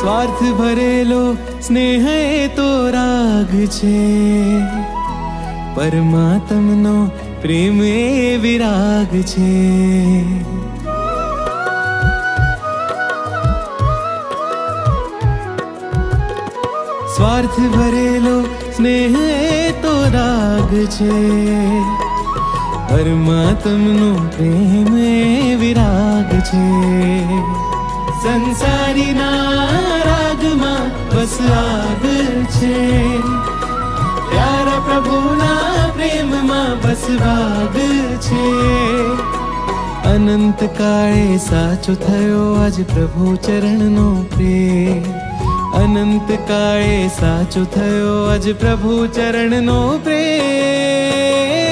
સ્વાર્થ ભરેલો સ્નેહ એ તો રાગ છે, પરમાત્મનો પ્રેમ એ વિરાગ છે. સ્વાર્થ ભરેલો સ્નેહ એ તો રાગ છે, પરમાત્મનો પ્રેમ એ વિરાગ છે. સંસારીના રાગમાં બસ આગ છે, પ્યારા પ્રભુના પ્રેમમાં બસ ભાગ છે. અનંત કાળે સાચો થયો આજ પ્રભુ ચરણનો પ્રેમ, અનંત કાળે સાચો થયો આજ પ્રભુ ચરણનો પ્રેમ.